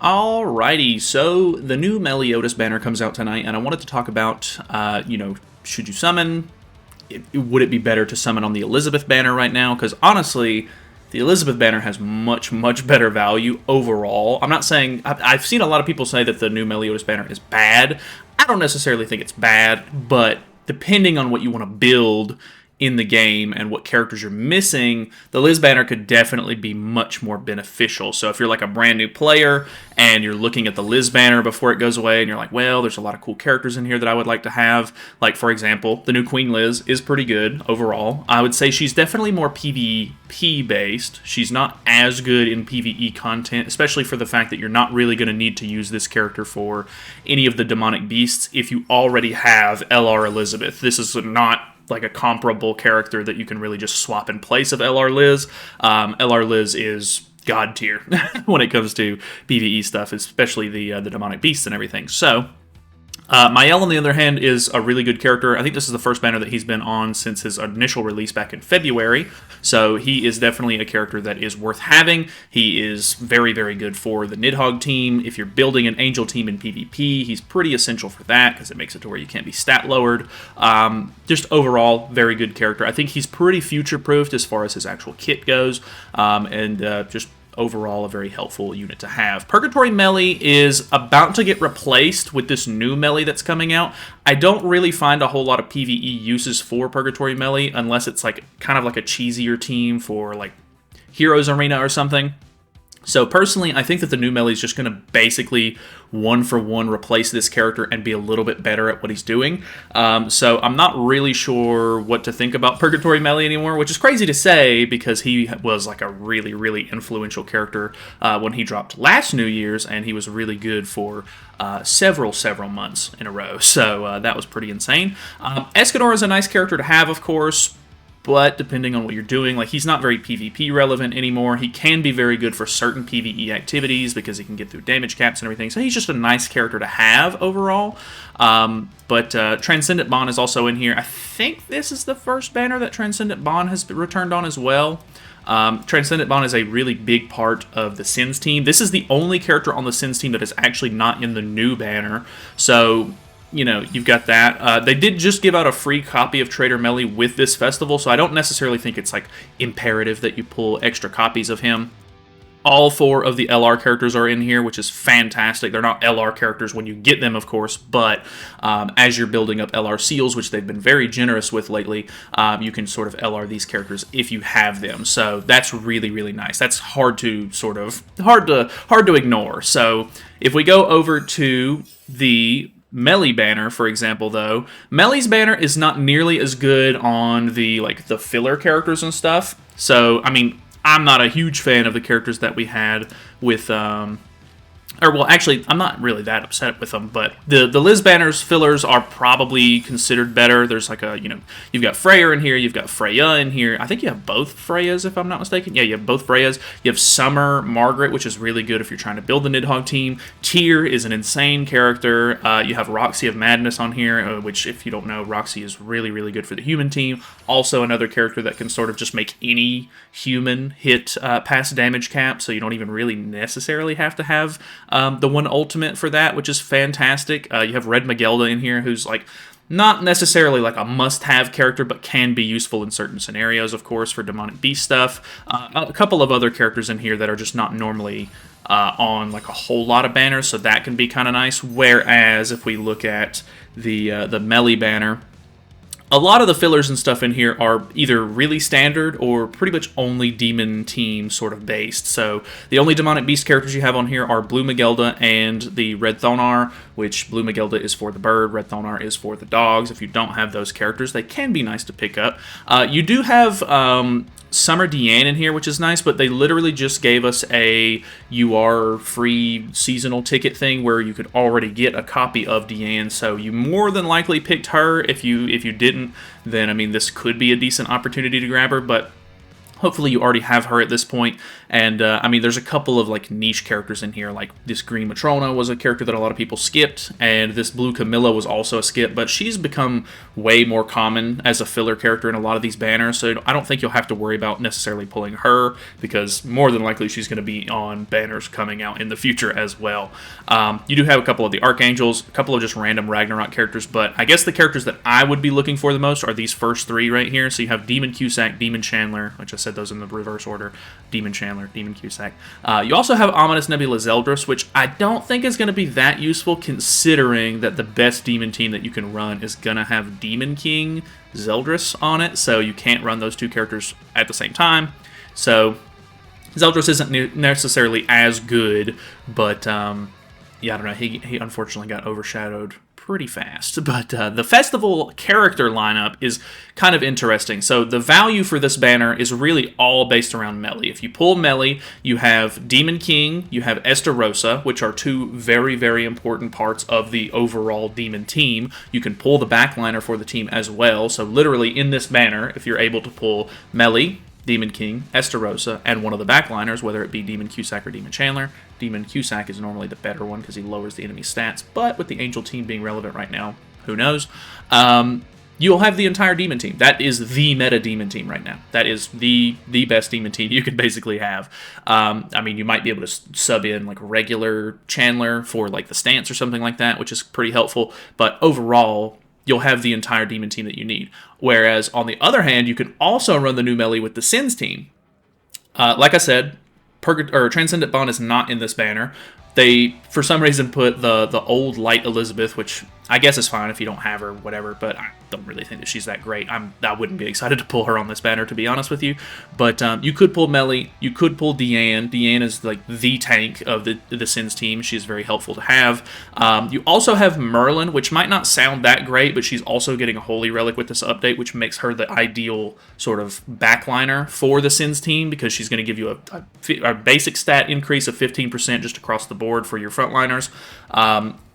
Alrighty, so the new Meliodas Banner comes out tonight, and I wanted to talk about, should you summon? Would it be better to summon on the Elizabeth Banner right now? Because honestly, the Elizabeth Banner has much, much better value overall. I'm not saying... I've seen a lot of people say that the new Meliodas Banner is bad. I don't necessarily think it's bad, but depending on what you want to build in the game and what characters you're missing, the Liz Banner could definitely be much more beneficial. So if you're like a brand new player and you're looking at the Liz Banner before it goes away and you're like, well, there's a lot of cool characters in here that I would like to have. Like, for example, the new Queen Liz is pretty good overall. I would say she's definitely more PvP based. She's not as good in PvE content, especially for the fact that you're not really going to need to use this character for any of the demonic beasts if you already have LR Elizabeth. This is not like a comparable character that you can really just swap in place of LR Liz. LR Liz is god tier when it comes to PvE stuff, especially the demonic beasts and everything. So Mael, on the other hand, is a really good character. I think this is the first banner that he's been on since his initial release back in February, so he is definitely a character that is worth having. He is very, very good for the Nidhogg team. If you're building an Angel team in PvP, he's pretty essential for that, because it makes it to where you can't be stat lowered. Just overall, very good character. I think he's pretty future-proofed as far as his actual kit goes, and just overall a very helpful unit to have. Purgatory Melee is about to get replaced with this new Melee that's coming out. I don't really find a whole lot of PvE uses for Purgatory Melee unless it's like kind of like a cheesier team for like Heroes Arena or something. So personally, I think that the new Melee is just going to basically one-for-one replace this character and be a little bit better at what he's doing. So I'm not really sure what to think about Purgatory Melee anymore, which is crazy to say because he was like a really, really influential character when he dropped last New Year's, and he was really good for several months in a row. So that was pretty insane. Escanor is a nice character to have, of course, but depending on what you're doing, like, he's not very PvP relevant anymore. He can be very good for certain PvE activities because he can get through damage caps and everything. So he's just a nice character to have overall. But Transcendent Bond is also in here. I think this is the first banner that Transcendent Bond has returned on as well. Transcendent Bond is a really big part of the Sins team. This is the only character on the Sins team that is actually not in the new banner. So, you know, you've got that. They did just give out a free copy of Trader Melee with this festival, so I don't necessarily think it's like imperative that you pull extra copies of him. All 4 of the LR characters are in here, which is fantastic. They're not LR characters when you get them, of course, but as you're building up LR seals, which they've been very generous with lately, you can sort of LR these characters if you have them. So that's really, really nice. That's hard to ignore. So if we go over to the Melee banner, for example, though, Melee's banner is not nearly as good on the filler characters and stuff. So, I mean, I'm not a huge fan of the characters that we had with actually, I'm not really that upset with them, but the Liz Banner's fillers are probably considered better. There's like you've got Freyr in here, you've got Freya in here. I think you have both Freyas, if I'm not mistaken. Yeah, you have both Freyas. You have Summer Margaret, which is really good if you're trying to build the Nidhogg team. Tyr is an insane character. You have Roxy of Madness on here, which, if you don't know, Roxy is really, really good for the human team. Also another character that can sort of just make any human hit past damage cap, so you don't even really necessarily have to have the one ultimate for that, which is fantastic. You have Red Magelda in here, who's like not necessarily like a must-have character, but can be useful in certain scenarios, of course, for demonic beast stuff. A couple of other characters in here that are just not normally on like a whole lot of banners, so that can be kind of nice. Whereas if we look at the Melee banner, a lot of the fillers and stuff in here are either really standard or pretty much only demon team sort of based. So the only demonic beast characters you have on here are Blue Magelda and the Red Thonar, which Blue Magelda is for the bird, Red Thonar is for the dogs. If you don't have those characters, they can be nice to pick up. You do have Summer Deanne in here, which is nice, but they literally just gave us a UR free seasonal ticket thing where you could already get a copy of Deanne, so you more than likely picked her. If you didn't, then I mean, this could be a decent opportunity to grab her, but Hopefully you already have her at this point. And, I mean, there's a couple of, like, niche characters in here. Like, this Green Matrona was a character that a lot of people skipped, and this Blue Camilla was also a skip, but she's become way more common as a filler character in a lot of these banners, so I don't think you'll have to worry about necessarily pulling her, because more than likely she's going to be on banners coming out in the future as well. You do have a couple of the Archangels, a couple of just random Ragnarok characters, but I guess the characters that I would be looking for the most are these first three right here. So you have Demon Cusack, Demon Chandler, which I said those in the reverse order, Demon Chandler, Demon Cusack. You also have Ominous Nebula Zeldris, which I don't think is going to be that useful, considering that the best demon team that you can run is going to have Demon King Zeldris on it, so you can't run those two characters at the same time. So Zeldris isn't necessarily as good, but yeah, I don't know, he unfortunately got overshadowed pretty fast. But the festival character lineup is kind of interesting. So the value for this banner is really all based around Meli. If you pull Meli, you have Demon King, you have Estarossa, which are two very, very important parts of the overall demon team. You can pull the backliner for the team as well. So literally in this banner, if you're able to pull Meli, Demon King, Estarossa, and one of the backliners, whether it be Demon Cusack or Demon Chandler. Demon Cusack is normally the better one because he lowers the enemy's stats, but with the Angel team being relevant right now, who knows? You'll have the entire Demon team. That is the meta Demon team right now. That is the best Demon team you can basically have. I mean, you might be able to sub in like regular Chandler for like the stance or something like that, which is pretty helpful, but overall, you'll have the entire demon team that you need. Whereas, on the other hand, you can also run the new Meli with the Sins team. Like I said, Transcendent Bond is not in this banner. They, for some reason, put the old Light Elizabeth, which I guess is fine if you don't have her, whatever, but I don't really think that she's that great. I wouldn't be excited to pull her on this banner, to be honest with you. But you could pull Meli, you could pull Deanne. Deanne is like the tank of the Sins team. She's very helpful to have. You also have Merlin, which might not sound that great, but she's also getting a Holy Relic with this update, which makes her the ideal sort of backliner for the Sins team, because she's going to give you a basic stat increase of 15% just across the board for your frontliners.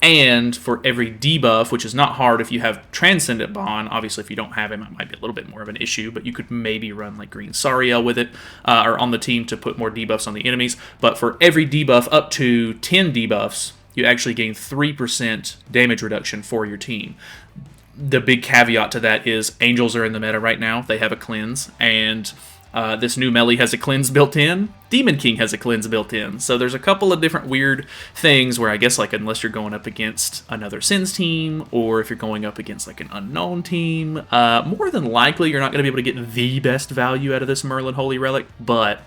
And for every debuff, which is not hard if you have Transcendent Bond, obviously if you don't have him, it might be a little bit more of an issue, but you could maybe run like Green Sariel with it, or on the team to put more debuffs on the enemies. But for every debuff up to 10 debuffs, you actually gain 3% damage reduction for your team. The big caveat to that is Angels are in the meta right now. They have a cleanse, and this new Meli has a cleanse built in. Demon King has a cleanse built in. So there's a couple of different weird things where I guess like unless you're going up against another Sins team, or if you're going up against like an unknown team, more than likely you're not going to be able to get the best value out of this Merlin Holy Relic, but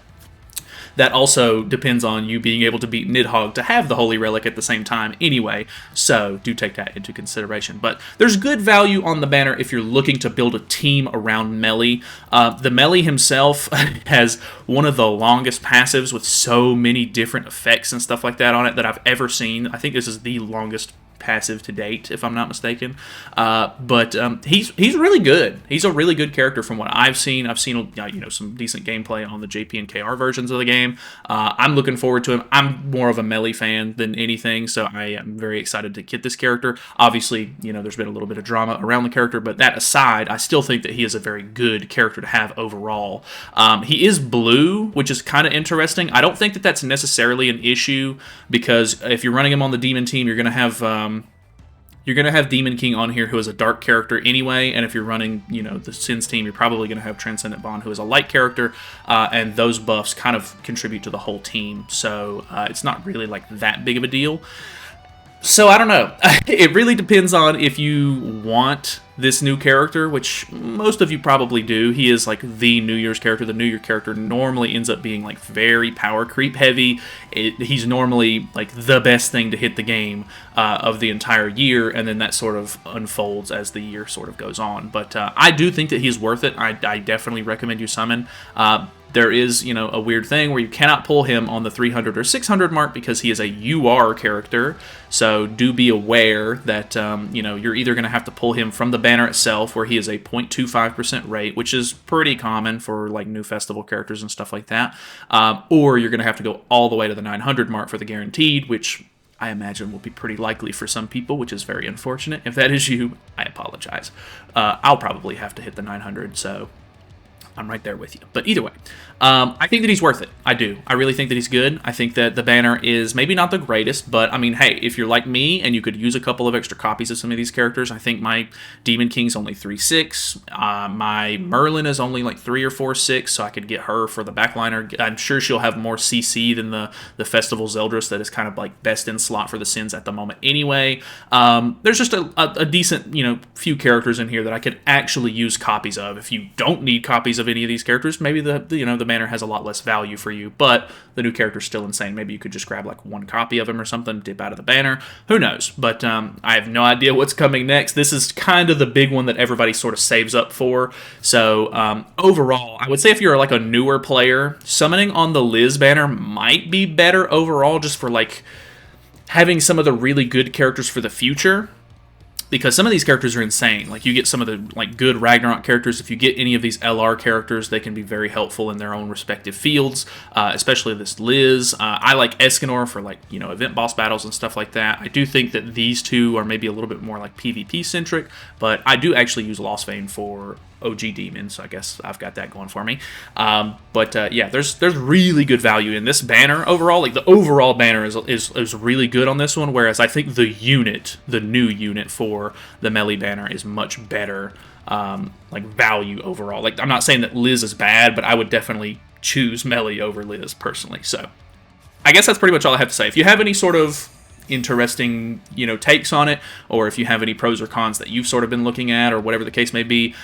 that also depends on you being able to beat Nidhogg to have the Holy Relic at the same time anyway, so do take that into consideration. But there's good value on the banner if you're looking to build a team around Meli. The Meli himself has one of the longest passives with so many different effects and stuff like that on it that I've ever seen. I think this is the longest passive to date, if I'm not mistaken. But he's really good. He's a really good character from what I've seen. I've seen some decent gameplay on the JP and KR versions of the game. I'm looking forward to him. I'm more of a Meli fan than anything, so I am very excited to get this character. Obviously, there's been a little bit of drama around the character, but that aside, I still think that he is a very good character to have overall. He is blue, which is kind of interesting. I don't think that that's necessarily an issue, because if you're running him on the Demon team, you're going to have Demon King on here, who is a dark character anyway, and if you're running, the Sins team, you're probably going to have Transcendent Bond, who is a light character, and those buffs kind of contribute to the whole team, so it's not really like that big of a deal. So I don't know. It really depends on if you want this new character, which most of you probably do. He is like the New Year's character. The New Year character normally ends up being like very power creep heavy. He's normally like the best thing to hit the game of the entire year, and then that sort of unfolds as the year sort of goes on. But I do think that he's worth it. I definitely recommend you summon. There is, a weird thing where you cannot pull him on the 300 or 600 mark because he is a UR character. So do be aware that, you're either going to have to pull him from the banner itself, where he is a 0.25% rate, which is pretty common for like new festival characters and stuff like that. Or you're going to have to go all the way to the 900 mark for the guaranteed, which I imagine will be pretty likely for some people, which is very unfortunate. If that is you, I apologize. I'll probably have to hit the 900, so I'm right there with you. But either way, I think that he's worth it. I do. I really think that he's good. I think that the banner is maybe not the greatest, but I mean, hey, if you're like me and you could use a couple of extra copies of some of these characters, I think my Demon King's only 3/6. My Merlin is only like 3 or 4/6, so I could get her for the backliner. I'm sure she'll have more CC than the Festival Zeldris that is kind of like best in slot for the Sins at the moment anyway. There's just a decent, few characters in here that I could actually use copies of. If you don't need copies of any of these characters, maybe the banner has a lot less value for you, but the new character's still insane. Maybe you could just grab like one copy of him or something, dip out of the banner. Who knows? But I have no idea what's coming next. This is kind of the big one that everybody sort of saves up for. So overall, I would say if you're like a newer player, summoning on the Liz banner might be better overall, just for like having some of the really good characters for the future. Because some of these characters are insane. Like, you get some of the like good Ragnarok characters. If you get any of these LR characters, they can be very helpful in their own respective fields, especially this Liz. I like Escanor for like, event boss battles and stuff like that. I do think that these two are maybe a little bit more like PvP centric, but I do actually use Lost Vein for OG Demon, so I guess I've got that going for me. Yeah, there's really good value in this banner overall. Like, the overall banner is really good on this one, whereas I think the new unit for the Melee banner is much better, like, value overall. Like, I'm not saying that Liz is bad, but I would definitely choose Melee over Liz personally. So I guess that's pretty much all I have to say. If you have any sort of interesting takes on it, or if you have any pros or cons that you've sort of been looking at, or whatever the case may be,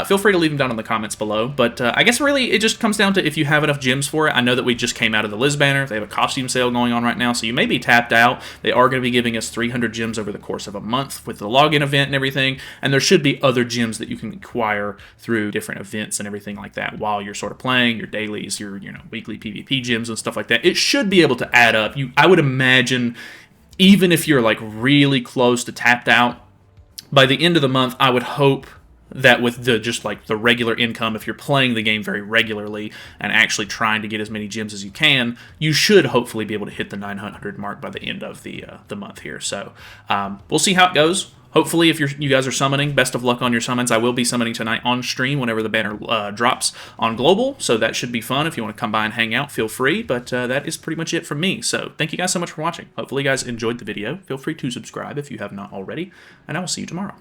feel free to leave them down in the comments below. But I guess really it just comes down to if you have enough gems for it. I know that we just came out of the Liz banner. They have a costume sale going on right now, so you may be tapped out. They are going to be giving us 300 gems over the course of a month with the login event and everything, and there should be other gems that you can acquire through different events and everything like that while you're sort of playing your dailies, your weekly PvP gems and stuff like that. It should be able to add up. I would imagine, even if you're like really close to tapped out, by the end of the month, I would hope that with the regular income, if you're playing the game very regularly and actually trying to get as many gems as you can, you should hopefully be able to hit the 900 mark by the end of the month here. So we'll see how it goes. Hopefully, if you guys are summoning, best of luck on your summons. I will be summoning tonight on stream whenever the banner drops on Global, so that should be fun. If you want to come by and hang out, feel free, but that is pretty much it from me. So thank you guys so much for watching. Hopefully you guys enjoyed the video. Feel free to subscribe if you have not already, and I will see you tomorrow.